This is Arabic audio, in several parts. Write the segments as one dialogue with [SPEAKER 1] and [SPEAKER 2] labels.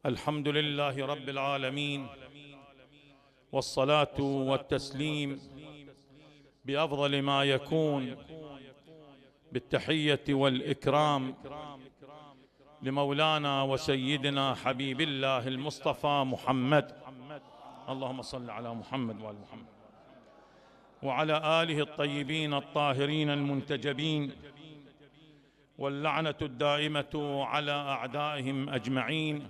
[SPEAKER 1] الحمد لله رب العالمين، والصلاة والتسليم بأفضل ما يكون بالتحية والإكرام لمولانا وسيدنا حبيب الله المصطفى محمد. اللهم صل على محمد وآل محمد وعلى آله الطيبين الطاهرين المنتجبين، واللعنة الدائمة على أعدائهم أجمعين،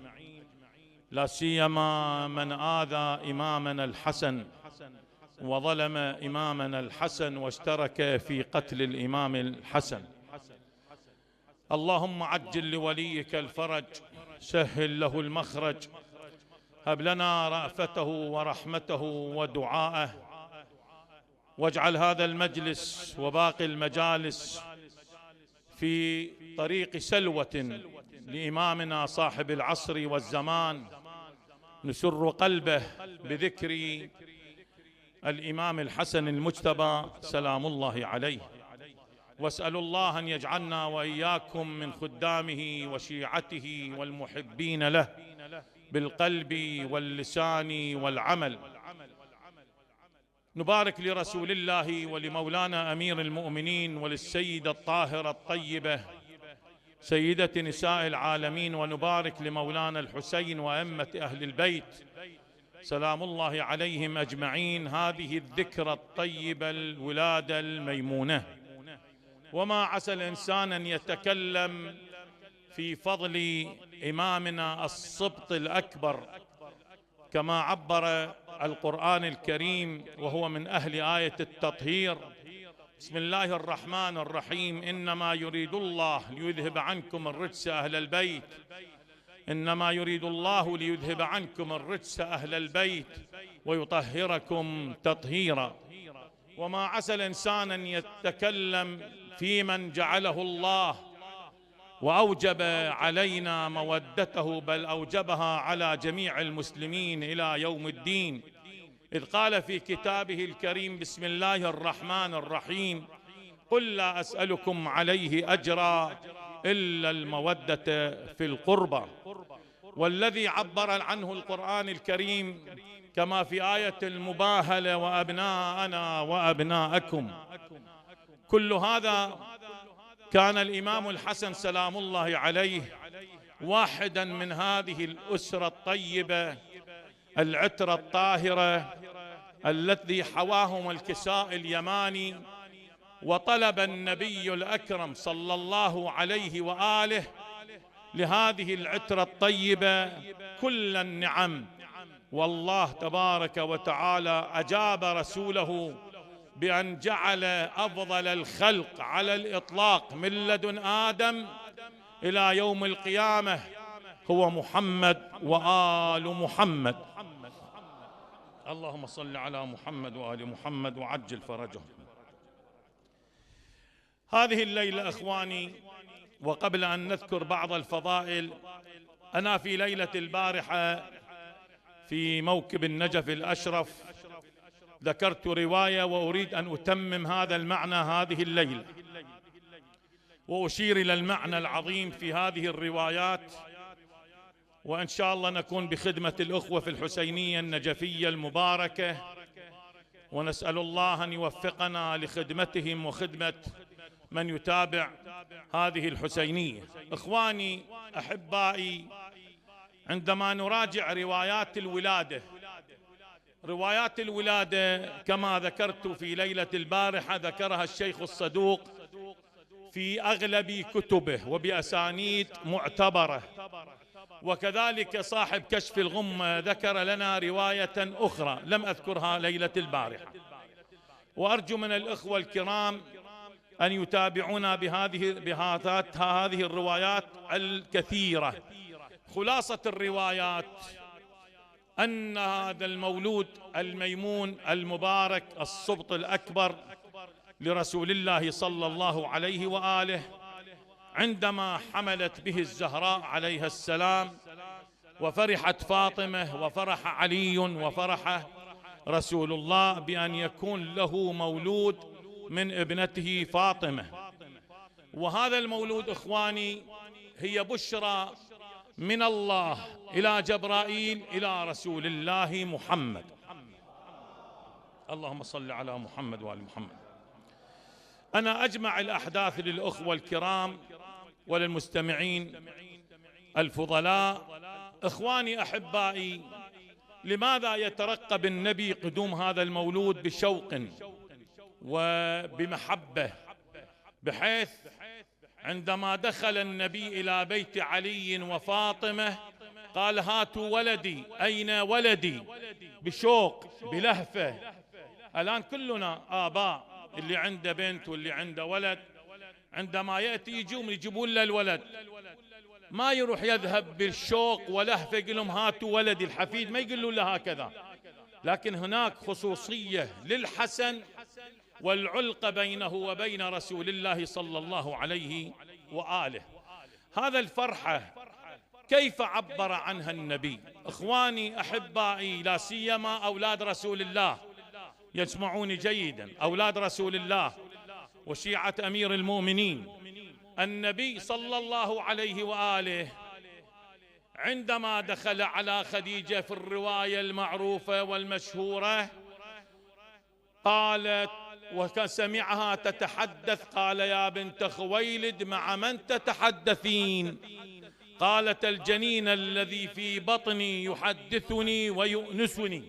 [SPEAKER 1] لا سيما من آذى إمامنا الحسن وظلم إمامنا الحسن واشترك في قتل الإمام الحسن. اللهم عجل لوليك الفرج، سهل له المخرج، هب لنا رأفته ورحمته ودعاءه، واجعل هذا المجلس وباقي المجالس في طريق سلوة لإمامنا صاحب العصر والزمان، نسر قلبه بذكر الإمام الحسن المجتبى سلام الله عليه، واسأل الله أن يجعلنا وإياكم من خدامه وشيعته والمحبين له بالقلب واللسان والعمل. نبارك لرسول الله ولمولانا أمير المؤمنين وللسيدة الطاهرة الطيبة سيدة نساء العالمين، ونبارك لمولانا الحسين وأئمة أهل البيت سلام الله عليهم أجمعين هذه الذكرى الطيبة الولادة الميمونة. وما عسى الإنسان أن يتكلم في فضل إمامنا الصبط الأكبر كما عبر القرآن الكريم وهو من أهل آية التطهير. بسم الله الرحمن الرحيم: إنما يريد الله ليذهب عنكم الرجس أهل البيت، إنما يريد الله ليذهب عنكم الرجس أهل البيت ويطهركم تطهيرا. وما عسى الإنسان أن يتكلم في من جعله الله وأوجب علينا مودته، بل أوجبها على جميع المسلمين إلى يوم الدين، إذ قال في كتابه الكريم: بسم الله الرحمن الرحيم: قل لا أسألكم عليه أجرا إلا المودة في القربى. والذي عبر عنه القرآن الكريم كما في آية المباهلة: وأبناءنا وأبناءكم. كل هذا كان الإمام الحسن سلام الله عليه واحدا من هذه الأسرة الطيبة العترة الطاهرة الذي حواهم الكساء اليماني، وطلب النبي الأكرم صلى الله عليه وآله لهذه العترة الطيبة كل النعم، والله تبارك وتعالى أجاب رسوله بأن جعل أفضل الخلق على الإطلاق من لدن آدم إلى يوم القيامة هو محمد وآل محمد. اللهم صل على محمد وآل محمد وعجل فرجهم. هذه الليلة أخواني، وقبل أن نذكر بعض الفضائل، أنا في ليلة البارحة في موكب النجف الأشرف ذكرت رواية وأريد أن أتمم هذا المعنى هذه الليلة، وأشير إلى المعنى العظيم في هذه الروايات، وإن شاء الله نكون بخدمة الأخوة في الحسينية النجفية المباركة، ونسأل الله أن يوفقنا لخدمتهم وخدمة من يتابع هذه الحسينية. إخواني أحبائي، عندما نراجع روايات الولادة، روايات الولادة كما ذكرت في ليلة البارحة ذكرها الشيخ الصدوق في أغلب كتبه وبأسانيد معتبرة، وكذلك صاحب كشف الغمة ذكر لنا رواية أخرى لم أذكرها ليلة البارحة، وأرجو من الإخوة الكرام أن يتابعونا بهذه الروايات الكثيرة. خلاصة الروايات أن هذا المولود الميمون المبارك الصبط الأكبر لرسول الله صلى الله عليه وآله، عندما حملت به الزهراء عليها السلام وفرحت فاطمة وفرح علي وفرح رسول الله بأن يكون له مولود من ابنته فاطمة. وهذا المولود إخواني هي بشرى من الله إلى جبرائيل إلى رسول الله محمد. اللهم صل على محمد وآل محمد. أنا أجمع الأحداث للأخوة الكرام وللمستمعين الفضلاء. إخواني أحبائي، لماذا يترقب النبي قدوم هذا المولود بشوق وبمحبة، بحيث عندما دخل النبي إلى بيت علي وفاطمة قال هاتوا ولدي، أين ولدي؟ بشوق بلهفة. الآن كلنا آباء، اللي عنده بنت واللي عنده ولد، عندما يأتي يجيبون له الولد ما يروح يذهب بالشوق ولهفة يقول لهم هاتوا ولدي الحفيد، ما يقولون له هكذا. لكن هناك خصوصية للحسن والعلقة بينه وبين رسول الله صلى الله عليه وآله. هذا الفرحة كيف عبر عنها النبي؟ إخواني أحبائي، لا سيما أولاد رسول الله، يسمعوني جيدا، أولاد رسول الله وشيعة أمير المؤمنين، النبي صلى الله عليه وآله عندما دخل على خديجة في الرواية المعروفة والمشهورة قالت وسمعها تتحدث قال يا بنت خويلد مع من تتحدثين؟ قالت الجنين الذي في بطني يحدثني ويؤنسني.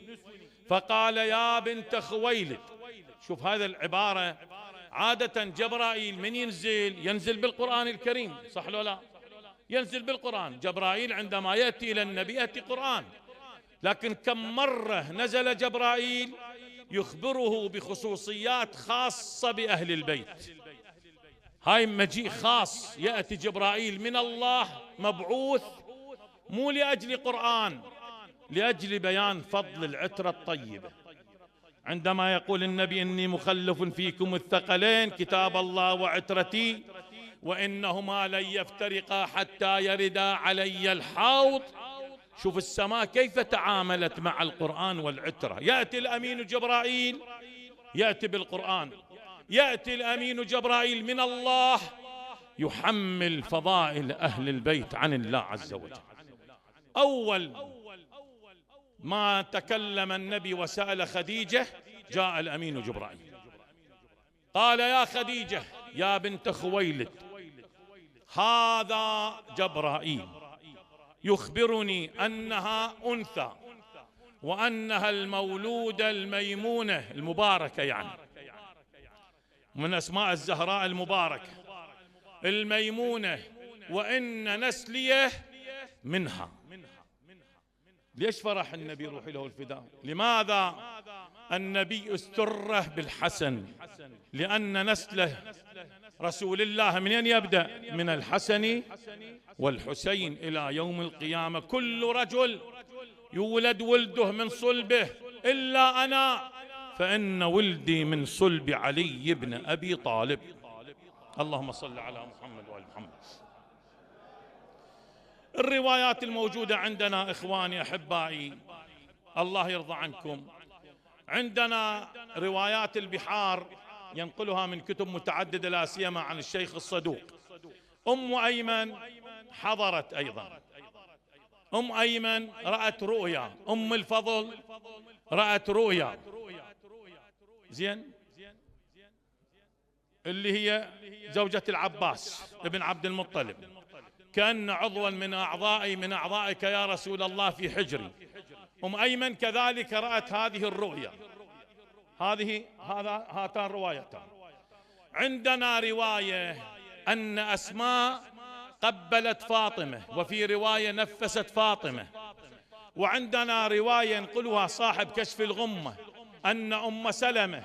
[SPEAKER 1] فقال يا بنت خويلد. شوف هذا العبارة، عادة جبرائيل من ينزل بالقرآن الكريم، صح لو لا؟ ينزل بالقرآن. جبرائيل عندما يأتي إلى النبي يأتي قرآن، لكن كم مرة نزل جبرائيل يخبره بخصوصيات خاصة بأهل البيت. هاي مجيء خاص، يأتي جبرائيل من الله مبعوث مو لأجل قرآن، لأجل بيان فضل العترة الطيبة. عندما يقول النبي إني مخلف فيكم الثقلين كتاب الله وعترتي وإنهما لن يفترقا حتى يردا علي الحوض. شوف السماء كيف تعاملت مع القرآن والعترة. يأتي الأمين جبرائيل يأتي بالقرآن، يأتي الأمين جبرائيل من الله يحمل فضائل أهل البيت عن الله عز وجل. أول ما تكلم النبي وسأل خديجة جاء الأمين جبرائيل قال يا خديجة يا بنت خويلد هذا جبرائيل يخبرني أنها أنثى وأنها المولودة الميمونة المباركة، يعني من أسماء الزهراء المباركة الميمونة، وإن نسليه منها. ليش فرح النبي روح له الفداء؟ لماذا النبي استره بالحسن؟ لأن نسله رسول الله من أين يبدأ؟ من الحسن والحسين إلى يوم القيامة. كل رجل يولد ولده من صلبه إلا أنا، فإن ولدي من صلب علي بن أبي طالب. اللهم صل على محمد وآل محمد. الروايات الموجودة عندنا إخواني أحبائي الله يرضى عنكم، عندنا روايات البحار ينقلها من كتب متعددة لا سيما عن الشيخ الصدوق. أم أيمن حضرت أيضا، أم أيمن رأت رؤيا، أم الفضل رأت رؤيا، زين، اللي هي زوجة العباس ابن عبد المطلب، كأن عضوا من أعضائك يا رسول الله في حجري. أم أيمن كذلك رأت هذه الرؤيا. هاتان روايتان. عندنا رواية أن أسماء قبلت فاطمة، وفي رواية نفست فاطمة. وعندنا رواية ينقلها صاحب كشف الغمة أن أم سلمة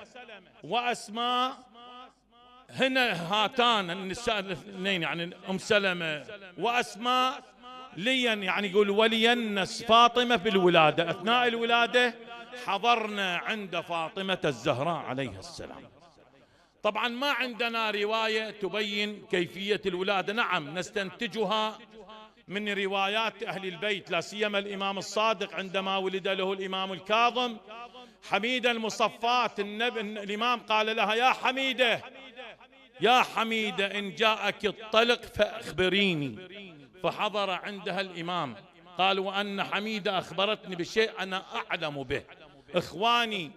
[SPEAKER 1] وأسماء هنا هاتان النساء الاثنين، يعني أم سلمة وأسماء لين، يعني يقول ولينس فاطمة في الولادة، أثناء الولادة حضرنا عند فاطمة الزهراء عليها السلام. طبعا ما عندنا رواية تبين كيفية الولادة، نعم نستنتجها من روايات أهل البيت، لا سيما الإمام الصادق عندما ولد له الإمام الكاظم حميدة المصفات، الإمام قال لها يا حميدة يا حميدة إن جاءك الطلق فأخبريني، فحضر عندها الإمام قال وأن حميدة أخبرتني بشيء أنا أعلم به. إخواني،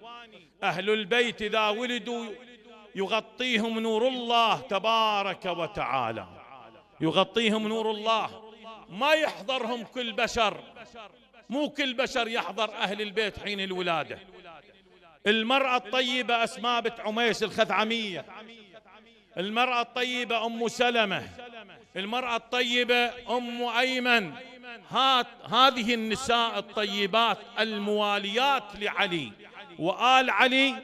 [SPEAKER 1] أهل البيت إذا ولدوا يغطيهم نور الله تبارك وتعالى، يغطيهم نور الله، ما يحضرهم كل بشر، مو كل بشر يحضر أهل البيت حين الولادة. المرأة الطيبة أسماء بنت عميس الخثعمية، المرأة الطيبة أم سلمة، المرأة الطيبة أم أيمن، هذه النساء الطيبات المواليات لعلي وآل علي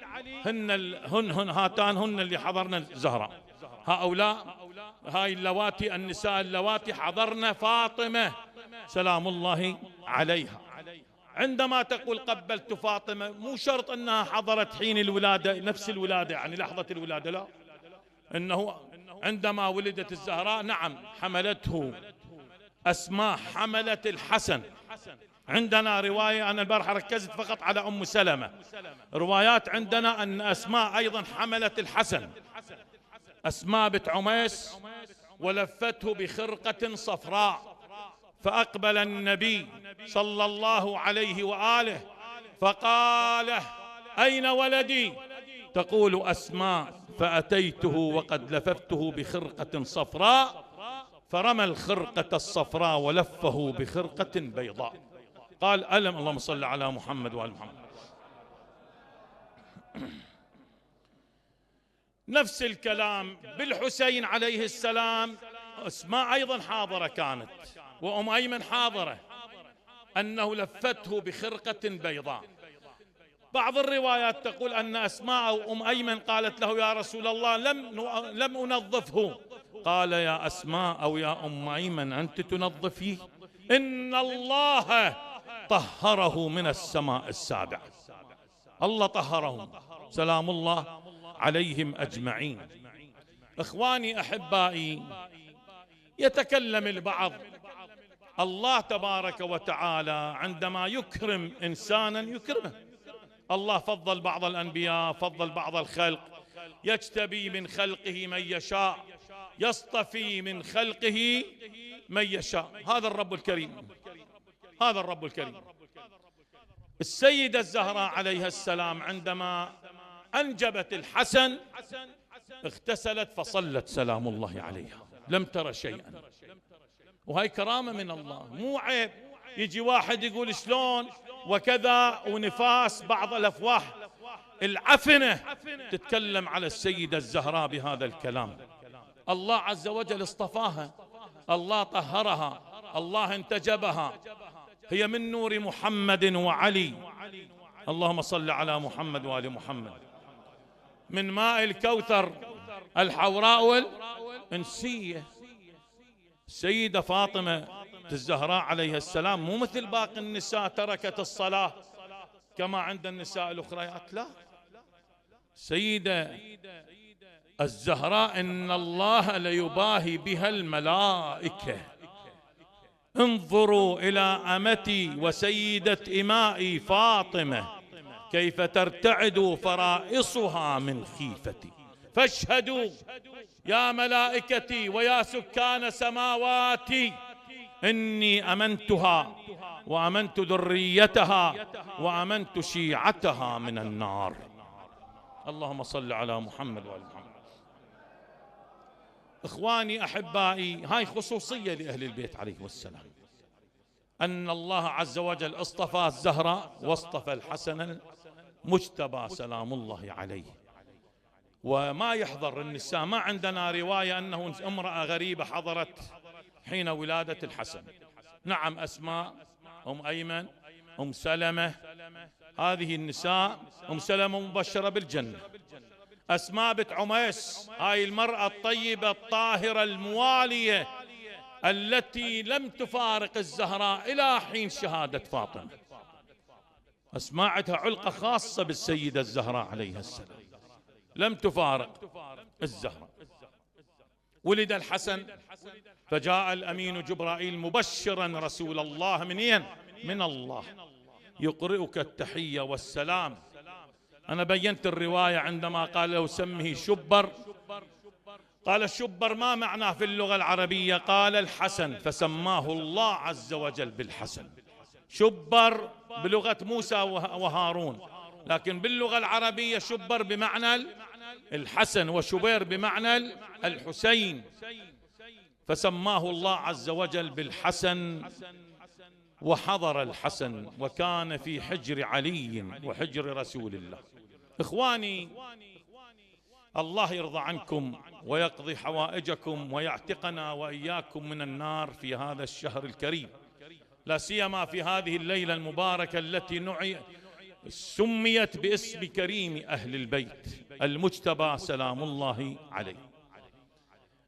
[SPEAKER 1] هن هاتان هن اللي حضرنا الزهراء. هؤلاء هاي اللواتي النساء اللواتي حضرنا فاطمة سلام الله عليها. عندما تقول قبلت فاطمة مو شرط أنها حضرت حين الولادة نفس الولادة يعني لحظة الولادة، لا، إنه عندما ولدت الزهراء نعم حملته أسماء حملة الحسن. عندنا رواية، أنا البارحة ركزت فقط على أم سلمة، روايات عندنا أن أسماء أيضا حملت الحسن، أسماء بنت عميس، ولفته بخرقة صفراء، فأقبل النبي صلى الله عليه وآله فقال أين ولدي؟ تقول أسماء فأتيته وقد لففته بخرقة صفراء، فرمى الخرقة الصفراء ولفه بخرقة بيضاء. قال ألم اللهم صل على محمد وآل محمد. نفس الكلام بالحسين عليه السلام، أسماء أيضا حاضرة كانت وأم أيمن حاضرة، أنه لفته بخرقة بيضاء. بعض الروايات تقول أن أسماء وأم أيمن قالت له يا رسول الله لم أنظفه، قال يا أسماء أو يا أم أيمن أنت تنظفيه، إن الله طهره من السماء السابعة، الله طهرهم سلام الله عليهم أجمعين. إخواني أحبائي، يتكلم البعض الله تبارك وتعالى عندما يكرم إنسانا يكرمه، الله فضل بعض الأنبياء، فضل بعض الخلق، يجتبي من خلقه من يشاء، يصطفي من خلقه من يشاء. هذا الرب الكريم، هذا الرب الكريم. السيدة الزهراء عليها السلام عندما أنجبت الحسن اغتسلت فصلت سلام الله عليها، لم ترى شيئا، وهي كرامة من الله، مو عيب يجي واحد يقول شلون وكذا ونفاس بعض الأفواه العفنة تتكلم على السيدة الزهراء بهذا الكلام. الله عز وجل اصطفاها، الله طهرها، الله انتجبها، هي من نور محمد وعلي، اللهم صل على محمد وآل محمد، من ماء الكوثر الحوراء والإنسية. السيدة فاطمة الزهراء عليها السلام مو مثل باقي النساء تركت الصلاة كما عند النساء الأخريات، لا، سيدة الزهراء إن الله ليباهي بها الملائكة، انظروا إلى أمتي وسيدة إمائي فاطمة كيف ترتعد فرائصها من خيفتي، فاشهدوا يا ملائكتي ويا سكان سماواتي إني أمنتها وأمنت ذريتها وأمنت شيعتها من النار. اللهم صل على محمد وآل محمد. إخواني أحبائي، هاي خصوصية لأهل البيت عليه السلام، أن الله عز وجل اصطفى الزهراء واصطفى الحسن المجتبى سلام الله عليه. وما يحضر النساء، ما عندنا رواية أنه امرأة غريبة حضرت حين ولادة الحسن. نعم أسماء، أم أيمن، أم سلمة، هذه النساء، أم سلمة مبشرة بالجنة، أسماء بنت عميس هاي المرأة الطيبة الطاهرة الموالية التي لم تفارق الزهراء إلى حين شهادة فاطمة، أسماء عندها علقة خاصة بالسيدة الزهراء عليها السلام، لم تفارق الزهراء. ولد الحسن فجاء الأمين جبرائيل مبشرا رسول الله من الله يقرئك التحية والسلام. أنا بينت الرواية عندما قال له سمه شبر قال الشبر ما معناه في اللغة العربية؟ قال الحسن، فسماه الله عز وجل بالحسن. شبر بلغة موسى وهارون، لكن باللغة العربية شبر بمعنى الحسن، وشبير بمعنى الحسين، فسماه الله عز وجل بالحسن. وحضر الحسن وكان في حجر علي وحجر رسول الله. إخواني، الله يرضى عنكم ويقضي حوائجكم ويعتقنا وإياكم من النار في هذا الشهر الكريم، لا سيما في هذه الليلة المباركة التي سميت باسم كريم أهل البيت المجتبى سلام الله عليه.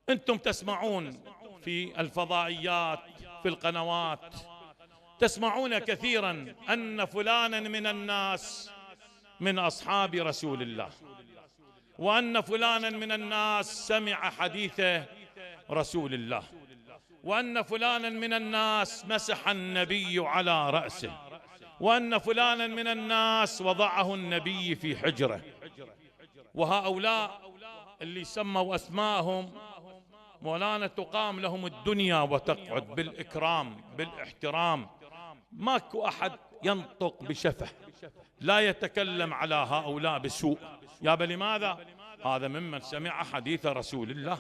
[SPEAKER 1] أنتم تسمعون في الفضائيات، في القنوات، تسمعون كثيرا أن فلانا من الناس من أصحاب رسول الله، وأن فلانا من الناس سمع حديث رسول الله، وأن فلانا من الناس مسح النبي على رأسه، وأن فلانا من الناس وضعه النبي في حجره. وهؤلاء اللي سموا أسماءهم مولانا تقام لهم الدنيا وتقعد بالإكرام بالاحترام، ماكو أحد ينطق بشفه، لا يتكلم على هؤلاء بسوء. يابا لماذا؟ هذا ممن سمع حديث رسول الله،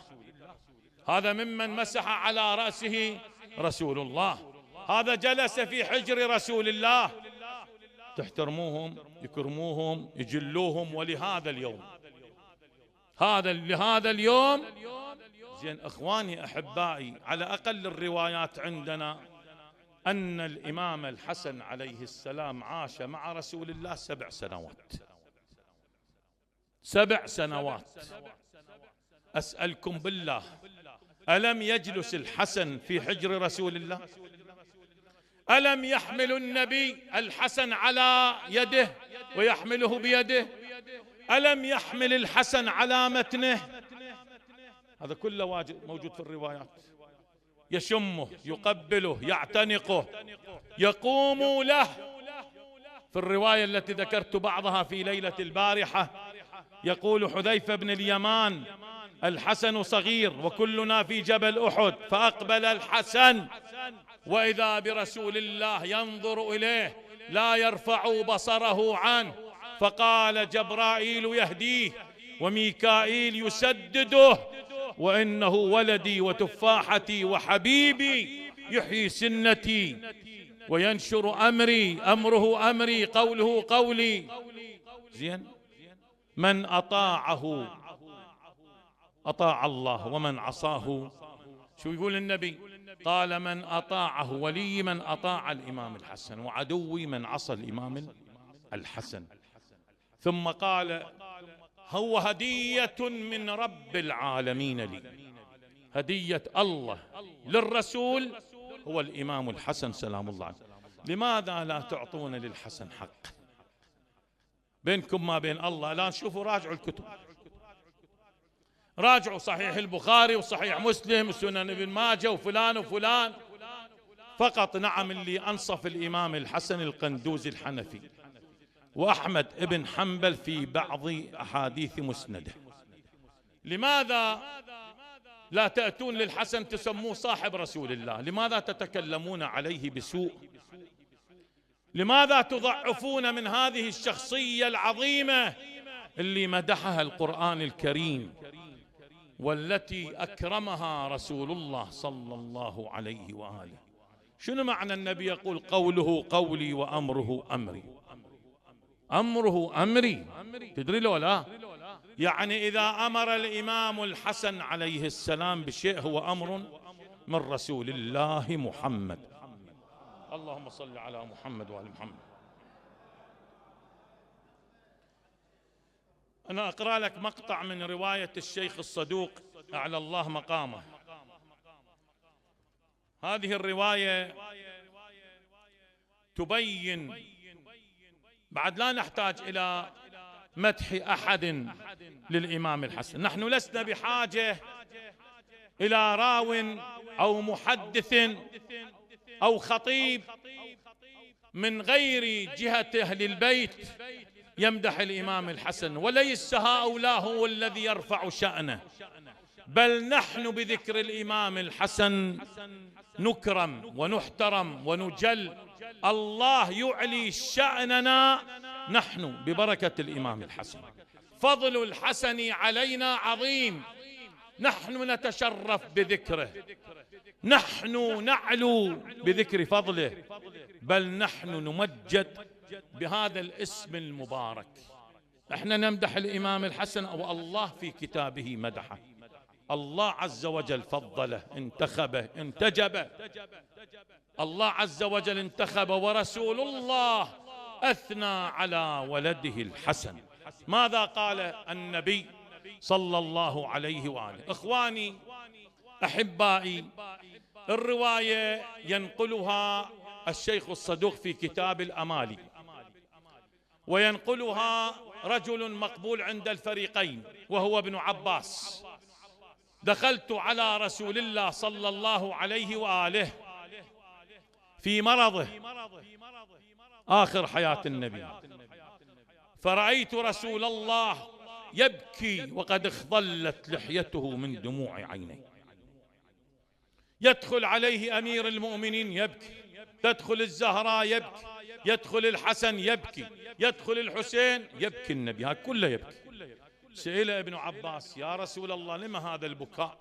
[SPEAKER 1] هذا ممن مسح على رأسه رسول الله، هذا جلس في حجر رسول الله. تحترموهم، يكرموهم، يجلوهم. ولهذا اليوم، لهذا اليوم زين اخواني احبائي، على اقل الروايات عندنا ان الامام الحسن عليه السلام عاش مع رسول الله 7 سنوات. 7 سنوات. اسالكم بالله، الم يجلس الحسن في حجر رسول الله؟ الم يحمل النبي الحسن على يده ويحمله بيده؟ الم يحمل الحسن على متنه؟ هذا كله موجود في الروايات. يشمه، يقبله، يعتنقه، يقوم له. في الرواية التي ذكرت بعضها في ليلة البارحة يقول حذيفة بن اليمان: الحسن صغير وكلنا في جبل أحد، فأقبل الحسن وإذا برسول الله ينظر إليه لا يرفع بصره عنه، فقال جبرائيل يهديه وميكائيل يسدده، وإنه ولدي وتفاحتي وحبيبي يحيي سنتي وينشر أمري، أمره أمري، قوله قولي. زين، من أطاعه أطاع الله، ومن عصاه شو يقول النبي؟ قال: من أطاعه، ولي من أطاع الإمام الحسن، وعدوي من عصى الإمام الحسن. ثم قال: هو هدية من رب العالمين لي، هدية الله للرسول هو الإمام الحسن سلام الله عليه. لماذا لا تعطون للحسن حق؟ بينكم ما بين الله الآن شوفوا، راجعوا الكتب، راجعوا صحيح البخاري وصحيح مسلم وسنن ابن ماجه وفلان وفلان. فقط نعم اللي أنصف الإمام الحسن القندوزي الحنفي وأحمد ابن حنبل في بعض أحاديث مسنده. لماذا لا تأتون للحسن تسموه صاحب رسول الله؟ لماذا تتكلمون عليه بسوء؟ لماذا تضعفون من هذه الشخصية العظيمة اللي مدحها القرآن الكريم والتي أكرمها رسول الله صلى الله عليه وآله؟ شنو معنى النبي يقول قوله قولي وأمره أمري؟ أمره أمري، تدري لو لا؟ يعني إذا أمر الإمام الحسن عليه السلام بشيء هو أمر من رسول الله محمد. اللهم صل على محمد وآل محمد. أنا أقرأ لك مقطع من رواية الشيخ الصدوق أعلى الله مقامه. هذه الرواية تبين، بعد لا نحتاج إلى مدح أحد للإمام الحسن، نحن لسنا بحاجة إلى راو أو محدث أو خطيب من غير جهة أهل البيت يمدح الإمام الحسن، وليس هؤلاء هو الذي يرفع شأنه. بل نحن بذكر الإمام الحسن نكرم ونحترم ونجل. الله يعلي شأننا نحن ببركة الإمام الحسن. فضل الحسن علينا عظيم، نحن نتشرف بذكره، نحن نعلو بذكر فضله، بل نحن نمجد بهذا الاسم المبارك. احنا نمدح الإمام الحسن والله في كتابه مدحه، الله عز وجل فضله، انتخبه، انتجبه. الله عز وجل انتخب، ورسول الله أثنى على ولده الحسن. ماذا قال النبي صلى الله عليه وآله؟ إخواني أحبائي، الرواية ينقلها الشيخ الصدوق في كتاب الأمالي، وينقلها رجل مقبول عند الفريقين وهو ابن عباس. دخلت على رسول الله صلى الله عليه وآله في مرضه آخر حياة النبي، فرأيت رسول الله يبكي وقد اخضلت لحيته من دموع عينيه. يدخل عليه أمير المؤمنين يبكي، تدخل الزهراء يبكي، يدخل الحسن يبكي، يدخل الحسين يبكي، النبي هذا كله يبكي. سئل ابن عباس: يا رسول الله لما هذا البكاء؟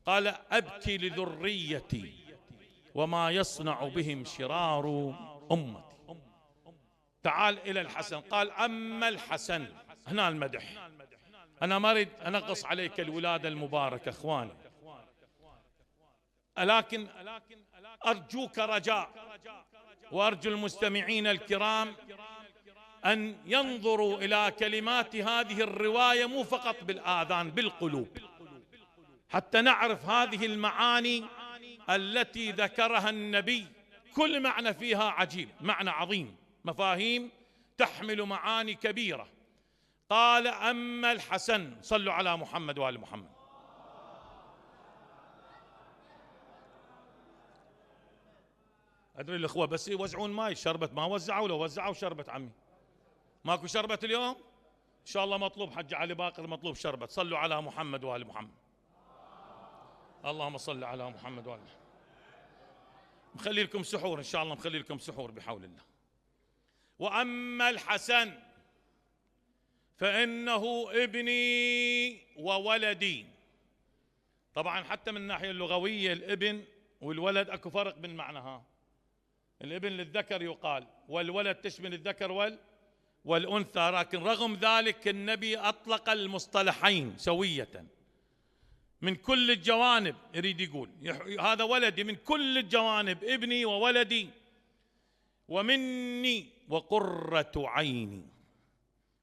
[SPEAKER 1] قال: أبكي لذريتي وما يصنع بهم شرار أمتي. تعال إلى الحسن، قال: أما الحسن، هنا المدح. أنا ما أريد أنقص عليك الولادة المباركة إخواني، لكن أرجوك رجاء، وأرجو المستمعين الكرام أن ينظروا إلى كلمات هذه الرواية مو فقط بالآذان، بالقلوب، حتى نعرف هذه المعاني التي ذكرها النبي. كل معنى فيها عجيب، معنى عظيم، مفاهيم تحمل معاني كبيرة. قال: أما الحسن، صلوا على محمد وآل محمد. أدري الأخوة بس يوزعون ماي، شربت ما وزعوا، لو وزعوا شربت عمي. ماكو شربت اليوم؟ إن شاء الله مطلوب حج علي باقر، مطلوب شربت. صلوا على محمد وآل محمد. اللهم صل على محمد وآل محمد. مخلي لكم سحور إن شاء الله، مخلي لكم سحور بحول الله. وأما الحسن فإنه ابني وولدي. طبعا حتى من الناحية اللغوية الابن والولد اكو فرق بالمعنى. الابن للذكر يقال، والولد تشمل الذكر والأنثى، لكن رغم ذلك النبي أطلق المصطلحين سوية من كل الجوانب. يريد يقول هذا ولدي من كل الجوانب، ابني وولدي ومني وقرة عيني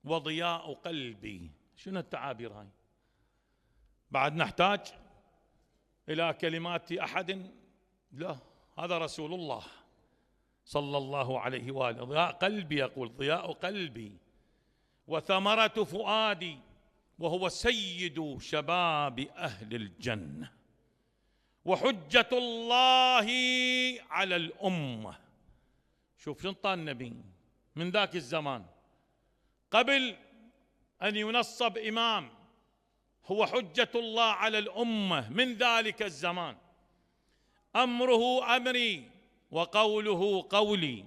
[SPEAKER 1] وضياء قلبي. شنو التعابير هاي؟ بعد نحتاج إلى كلمات أحد؟ لا، هذا رسول الله صلى الله عليه وآله. ضياء قلبي، يقول ضياء قلبي وثمرة فؤادي، وهو سيد شباب أهل الجنة وحجة الله على الأمة. شوف شنطة النبي من ذاك الزمان قبل أن ينصب إمام، هو حجة الله على الأمة من ذلك الزمان. أمره أمري وقوله قولي،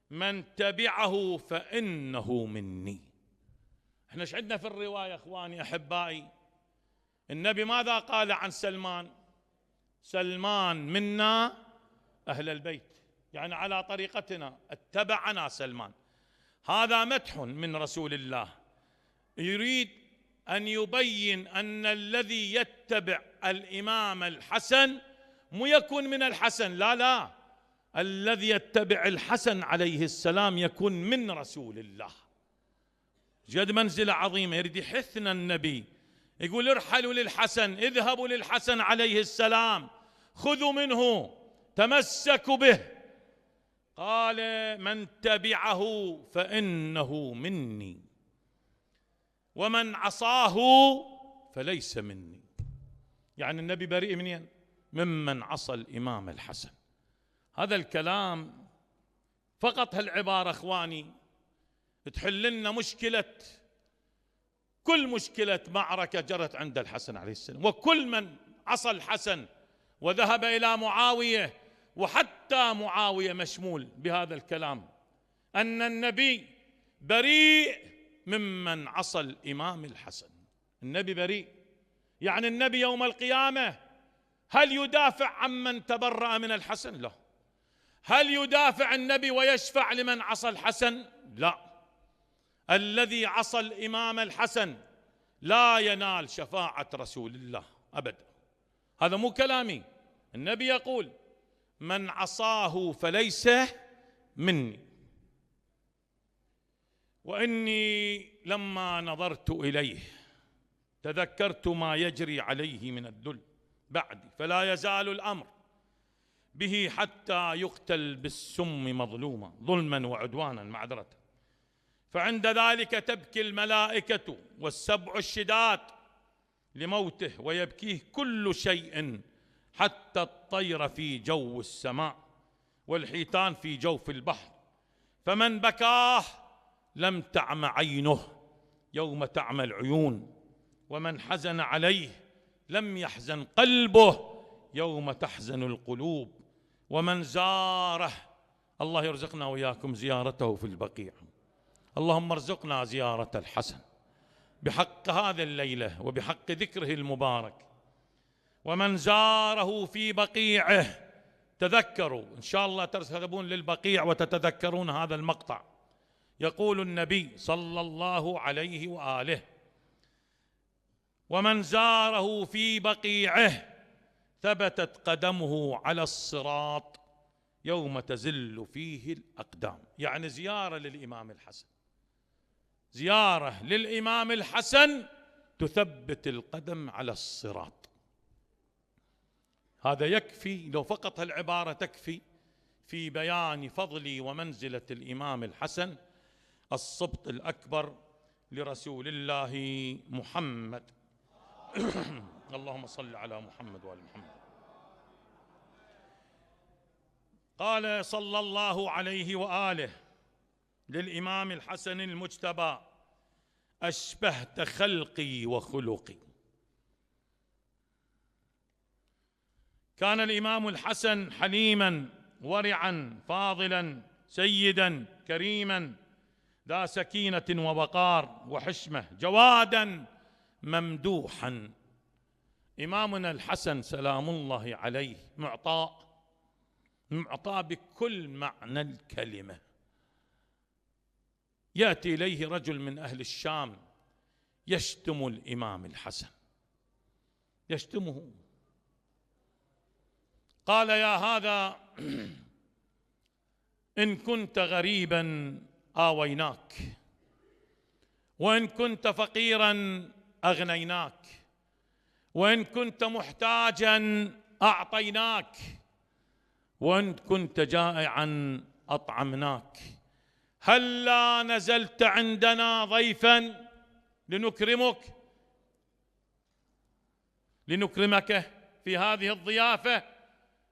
[SPEAKER 1] من تبعه فإنه مني. احنا ايش عندنا في الرواية اخواني احبائي؟ النبي ماذا قال عن سلمان؟ سلمان منا أهل البيت، يعني على طريقتنا، اتبعنا سلمان. هذا مدح من رسول الله، يريد أن يبين أن الذي يتبع الإمام الحسن مو يكون من الحسن، لا، الذي يتبع الحسن عليه السلام يكون من رسول الله. جد منزلة عظيمة. يريد يحثنا النبي، يقول ارحلوا للحسن، اذهبوا للحسن عليه السلام، خذوا منه، تمسكوا به. قال: من تبعه فإنه مني ومن عصاه فليس مني. يعني النبي بريء منين؟ ممن عصى الإمام الحسن. هذا الكلام فقط هالعبارة اخواني تحل لنا مشكلة كل مشكلة معركة جرت عند الحسن عليه السلام، وكل من عصى الحسن وذهب إلى معاوية، وحتى معاوية مشمول بهذا الكلام، أن النبي بريء ممن عصى الإمام الحسن. النبي بريء، يعني النبي يوم القيامة هل يدافع عمن تبرأ من الحسن؟ لا. هل يدافع النبي ويشفع لمن عصى الحسن؟ لا. الذي عصى الإمام الحسن لا ينال شفاعة رسول الله أبدا. هذا مو كلامي، النبي يقول: من عصاه فليس مني. وإني لما نظرت إليه تذكرت ما يجري عليه من الذل بعدي، فلا يزال الأمر به حتى يقتل بالسم مظلوما ظلما وعدوانا معذرة. فعند ذلك تبكي الملائكة والسبع الشداد لموته، ويبكيه كل شيء حتى الطير في جو السماء والحيتان في جوف البحر. فمن بكاه لم تعم عينه يوم تعمى العيون، ومن حزن عليه لم يحزن قلبه يوم تحزن القلوب. ومن زاره، الله يرزقنا وإياكم زيارته في البقيع، اللهم ارزقنا زيارة الحسن بحق هذه الليلة وبحق ذكره المبارك. ومن زاره في بقيعه، تذكروا إن شاء الله تذهبون للبقيع وتتذكرون هذا المقطع. يقول النبي صلى الله عليه وآله: ومن زاره في بقيعه ثبتت قدمه على الصراط يوم تزل فيه الأقدام. يعني زيارة للإمام الحسن، زيارة للإمام الحسن تثبت القدم على الصراط. هذا يكفي، لو فقط هالعبارة تكفي في بيان فضل ومنزلة الإمام الحسن السبط الأكبر لرسول الله محمد. اللهم صل على محمد وآل محمد. قال صلى الله عليه وآله للإمام الحسن المجتبى: أشبهت خلقي وخلقي. كان الإمام الحسن حليما ورعا فاضلا سيدا كريما ذا سكينة ووقار وحشمة، جوادا ممدوحا. إمامنا الحسن سلام الله عليه معطاء بكل معنى الكلمة. يأتي إليه رجل من أهل الشام يشتم الإمام الحسن، يشتمه، قال: يا هذا إن كنت غريبا آويناك، وإن كنت فقيرا أغنيناك، وإن كنت محتاجا أعطيناك، وإن كنت جائعا أطعمناك. هلا نزلت عندنا ضيفا لنكرمك في هذه الضيافة.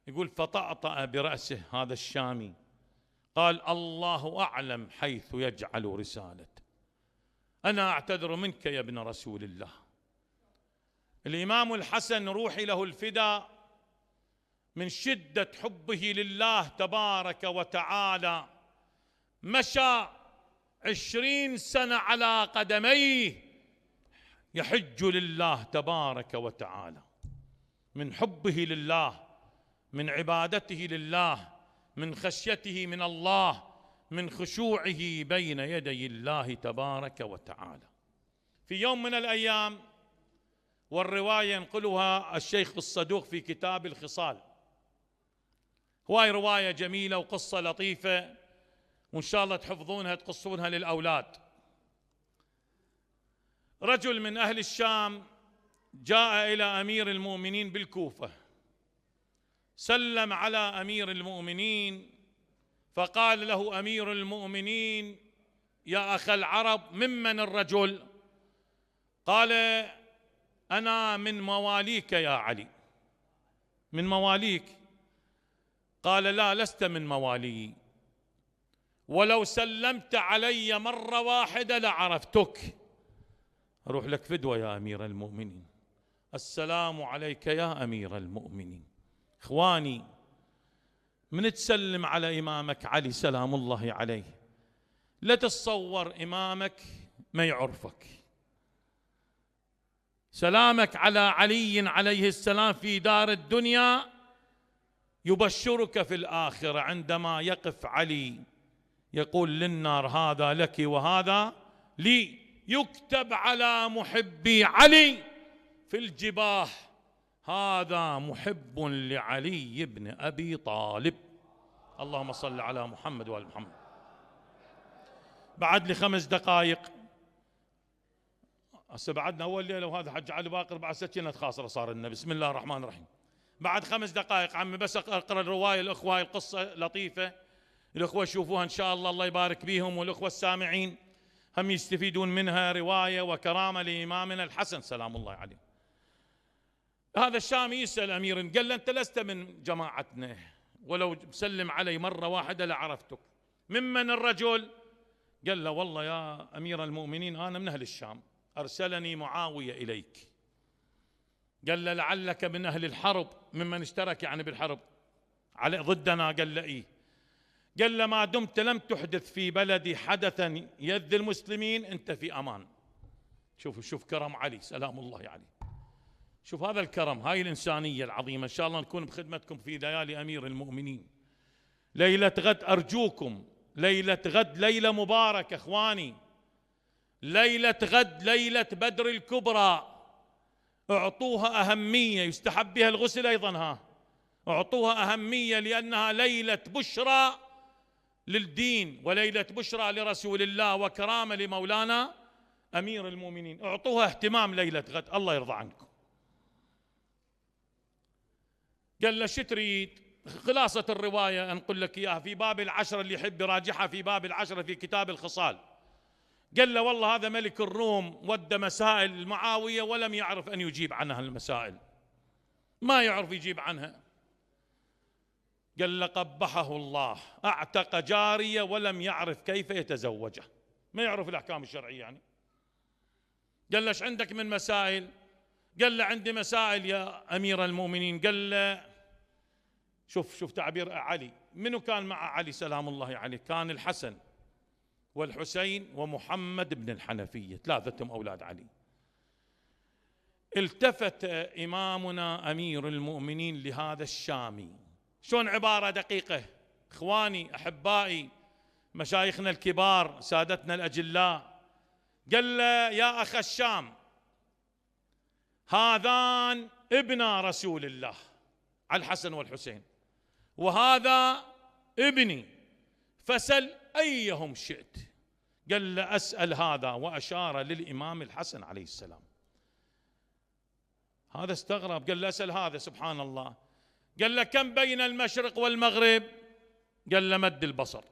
[SPEAKER 1] يقول: فطأطأ برأسه هذا الشامي، قال: الله أعلم حيث يجعل رسالته، أنا أعتذر منك يا ابن رسول الله. الإمام الحسن روحي له الفداء، من شدة حبه لله تبارك وتعالى مشى 20 سنة على قدميه يحج لله تبارك وتعالى، من حبه لله، من عبادته لله، من خشيته من الله، من خشوعه بين يدي الله تبارك وتعالى. في يوم من الأيام، والرواية ينقلها الشيخ الصدوق في كتاب الخصال، هواي رواية جميلة وقصة لطيفة، وإن شاء الله تحفظونها تقصونها للأولاد. رجل من أهل الشام جاء إلى أمير المؤمنين بالكوفة، سلم على أمير المؤمنين، فقال له أمير المؤمنين: يا أخ العرب، ممن الرجل؟ قال: أنا من مواليك يا علي. من مواليك؟ قال: لا، لست من موالي، ولو سلمت علي مرة واحدة لعرفتك. أروح لك فدوة يا أمير المؤمنين. السلام عليك يا أمير المؤمنين. إخواني، من تسلم على إمامك علي سلام الله عليه لا تتصور إمامك ما يعرفك. سلامك على علي عليه السلام في دار الدنيا يبشرك في الآخرة، عندما يقف علي يقول للنار هذا لك وهذا لي، يكتب على محبي علي في الجباه هذا محب لعلي بن أبي طالب. اللهم صل على محمد وآل محمد. بعد لي 5 دقائق، هسه بعدنا أول ليلة وهذا حج علي باقر بعد سكينة خاصرة صار لنا. بسم الله الرحمن الرحيم. بعد 5 دقائق عمي بس أقرأ الرواية الأخوة، القصة لطيفة الأخوة يشوفوها إن شاء الله، الله يبارك بيهم، والأخوة السامعين هم يستفيدون منها. رواية وكرامة لإمامنا الحسن سلام الله عليه. هذا الشامي يسأل أمير، قال له أنت لست من جماعتنا، ولو سلم علي مرة واحدة لعرفتك، ممن الرجل؟ قال له والله يا أمير المؤمنين أنا من أهل الشام، أرسلني معاوية إليك. قال له لعلك من أهل الحرب، ممن اشترك يعني بالحرب على ضدنا؟ قال له إيه. قال له ما دمت لم تحدث في بلدي حدثا يذي المسلمين أنت في أمان. شوف كرم علي سلام الله عليه. شوف هذا الكرم، هاي الإنسانية العظيمة. إن شاء الله نكون بخدمتكم في ليالي أمير المؤمنين. ليلة غد أرجوكم، ليلة غد ليلة مباركة إخواني، ليلة غد ليلة بدر الكبرى، اعطوها أهمية، يستحب بها الغسل أيضا، اعطوها أهمية لأنها ليلة بشرى للدين وليلة بشرى لرسول الله وكرامة لمولانا أمير المؤمنين. اعطوها اهتمام ليلة غد، الله يرضى عنكم. قال له شو تريد؟ خلاصة الرواية أنقل لك إياها في باب العشرة، اللي يحب يراجعها في باب العشرة في كتاب الخصال. قال له والله هذا ملك الروم ودى مسائل المعاوية ولم يعرف أن يجيب عنها المسائل، ما يعرف يجيب عنها. قال له قبحه الله، أعتق جارية ولم يعرف كيف يتزوجه، ما يعرف الأحكام الشرعية يعني. قال له ايش عندك من مسائل؟ قال له عندي مسائل يا أمير المؤمنين. قال له شوف تعبير علي، منو كان مع علي سلام الله عليه؟ كان الحسن والحسين ومحمد بن الحنفية، 3 أولاد علي. التفت إمامنا أمير المؤمنين لهذا الشامي، شلون عبارة دقيقة إخواني أحبائي مشايخنا الكبار سادتنا الأجلاء. قال له يا أخ الشام، هذان ابنا رسول الله على الحسن والحسين، وهذا ابني، فسل أيهم شئت. قال له أسأل هذا، وأشار للإمام الحسن عليه السلام. هذا استغرب، قال له أسأل هذا. سبحان الله. قال له كم بين المشرق والمغرب؟ قال له مد البصر.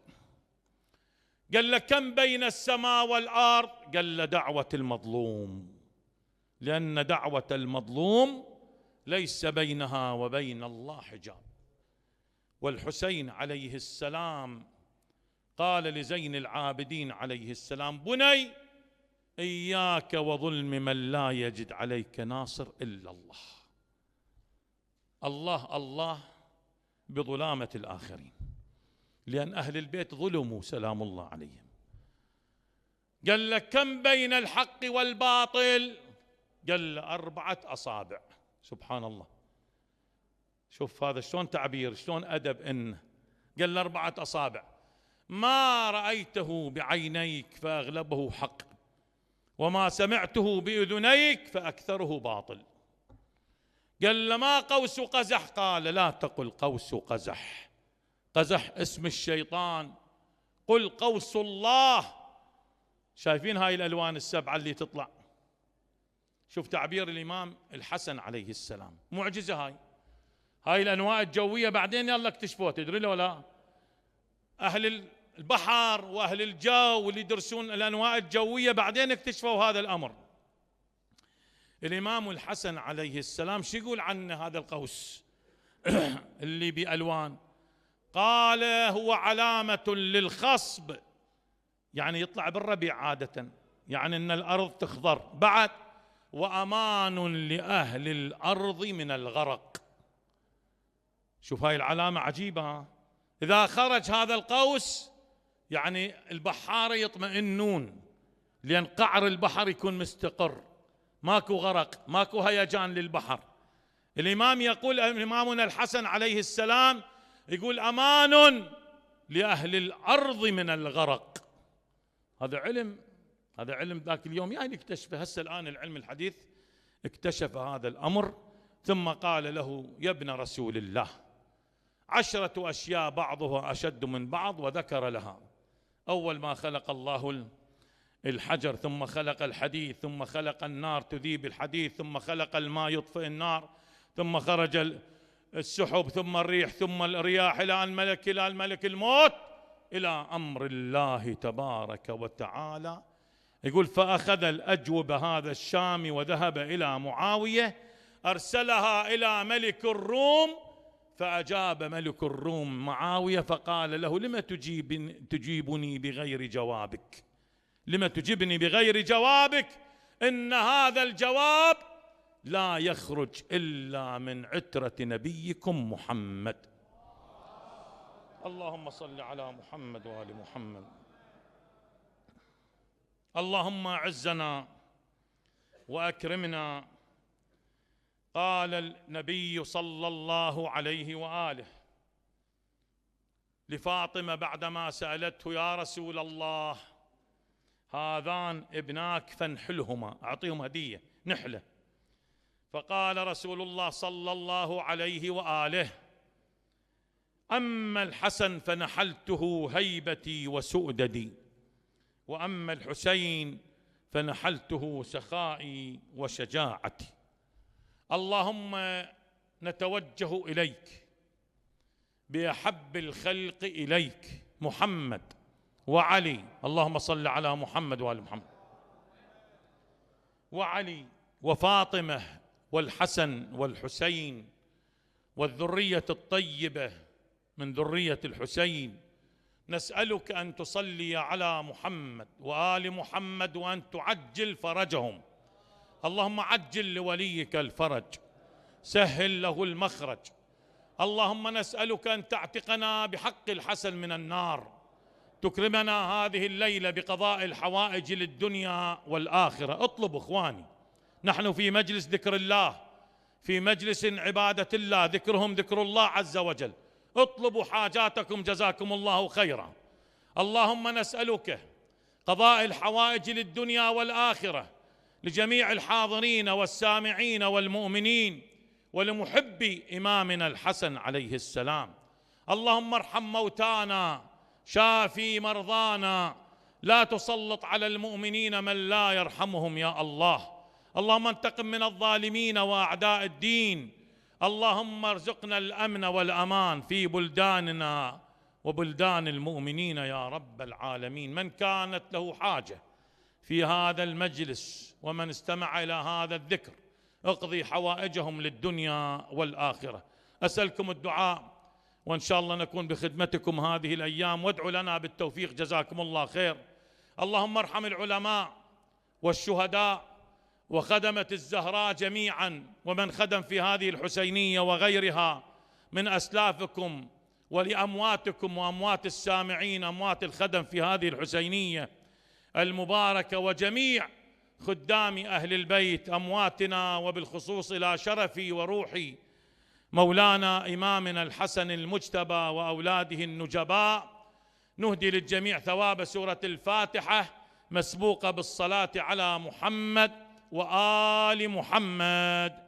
[SPEAKER 1] قال له كم بين السماء والأرض؟ قال له دعوة المظلوم، لأن دعوة المظلوم ليس بينها وبين الله حجاب. والحسين عليه السلام قال لزين العابدين عليه السلام بني إياك وظلم من لا يجد عليك ناصر إلا الله. الله بظلامة الآخرين، لأن أهل البيت ظلموا سلام الله عليهم. قال لك كم بين الحق والباطل؟ قال له 4 أصابع. سبحان الله. شوف هذا شلون تعبير، شلون أدب. إنه قال له 4 أصابع، ما رأيته بعينيك فأغلبه حق، وما سمعته بأذنيك فأكثره باطل. قال له ما قوس قزح؟ قال لا تقل قوس قزح، قزح اسم الشيطان، قل قوس الله. شايفين هاي الألوان ال7 اللي تطلع؟ شوف تعبير الإمام الحسن عليه السلام، معجزة. هاي الأنواع الجوية بعدين يلا اكتشفوها، تدري لو لا؟ أهل البحر وأهل الجو واللي يدرسون الأنواع الجوية بعدين اكتشفوا هذا الأمر. الإمام الحسن عليه السلام شو يقول عنه هذا القوس اللي بألوان؟ قال هو علامة للخصب، يعني يطلع بالربيع عادة، يعني أن الأرض تخضر. بعد وأمان لأهل الأرض من الغرق. شوف هاي العلامة عجيبة، إذا خرج هذا القوس يعني البحارة يطمئنون، لأن قعر البحر يكون مستقر، ماكو غرق، ماكو هيجان للبحر. الإمام يقول، إمامنا الحسن عليه السلام يقول أمان لأهل الأرض من الغرق. هذا علم، هذا علم ذاك اليوم يعني اكتشفه. هسه الآن العلم الحديث اكتشف هذا الأمر. ثم قال له يا ابن رسول الله 10 أشياء بعضها أشد من بعض، وذكر لها. أول ما خلق الله الحجر، ثم خلق الحديد، ثم خلق النار تذيب الحديد، ثم خلق الماء يطفئ النار، ثم خرج السحب، ثم الريح، ثم الرياح، إلى الملك الموت، إلى أمر الله تبارك وتعالى. يقول فأخذ الأجوبة هذا الشامي وذهب إلى معاوية، أرسلها إلى ملك الروم، فأجاب ملك الروم معاوية فقال له لم تجيبني بغير جوابك؟ لم تجيبني بغير جوابك؟ إن هذا الجواب لا يخرج إلا من عترة نبيكم محمد. اللهم صل على محمد وآل محمد. اللهم أعزنا وأكرمنا. قال النبي صلى الله عليه وآله لفاطمة بعدما سألته يا رسول الله هذان ابناك فانحلهما، أعطيهم هدية نحلة. فقال رسول الله صلى الله عليه وآله أما الحسن فنحلته هيبتي وسؤددي، وأما الحسين فنحلته سخائي وشجاعتي. اللهم نتوجه إليك بأحب الخلق إليك محمد وعلي، اللهم صل على محمد وآل محمد، وعلي وفاطمة والحسن والحسين والذرية الطيبة من ذرية الحسين. نسألك أن تصلي على محمد وآل محمد وأن تعجل فرجهم. اللهم عجل لوليك الفرج، سهل له المخرج. اللهم نسألك أن تعتقنا بحق الحسن من النار، تكرمنا هذه الليلة بقضاء الحوائج للدنيا والآخرة. اطلبوا إخواني، نحن في مجلس ذكر الله، في مجلس عبادة الله، ذكرهم ذكر الله عز وجل. اطلبوا حاجاتكم جزاكم الله خيرا. اللهم نسألك قضاء الحوائج للدنيا والآخرة لجميع الحاضرين والسامعين والمؤمنين ولمحبي إمامنا الحسن عليه السلام. اللهم ارحم موتانا، شافي مرضانا، لا تسلط على المؤمنين من لا يرحمهم يا الله. اللهم انتقم من الظالمين وأعداء الدين. اللهم ارزقنا الأمن والأمان في بلداننا وبلدان المؤمنين يا رب العالمين. من كانت له حاجة في هذا المجلس ومن استمع إلى هذا الذكر اقضي حوائجهم للدنيا والآخرة. أسألكم الدعاء، وإن شاء الله نكون بخدمتكم هذه الأيام، وادعوا لنا بالتوفيق جزاكم الله خير. اللهم ارحم العلماء والشهداء وخدمة الزهراء جميعا، ومن خدم في هذه الحسينية وغيرها من أسلافكم، ولأمواتكم وأموات السامعين، أموات الخدم في هذه الحسينية المباركة، وجميع خدام أهل البيت أمواتنا، وبالخصوص إلى شرفي وروحي مولانا إمامنا الحسن المجتبى وأولاده النجباء. نهدي للجميع ثواب سورة الفاتحة مسبوقة بالصلاة على محمد وآل محمد.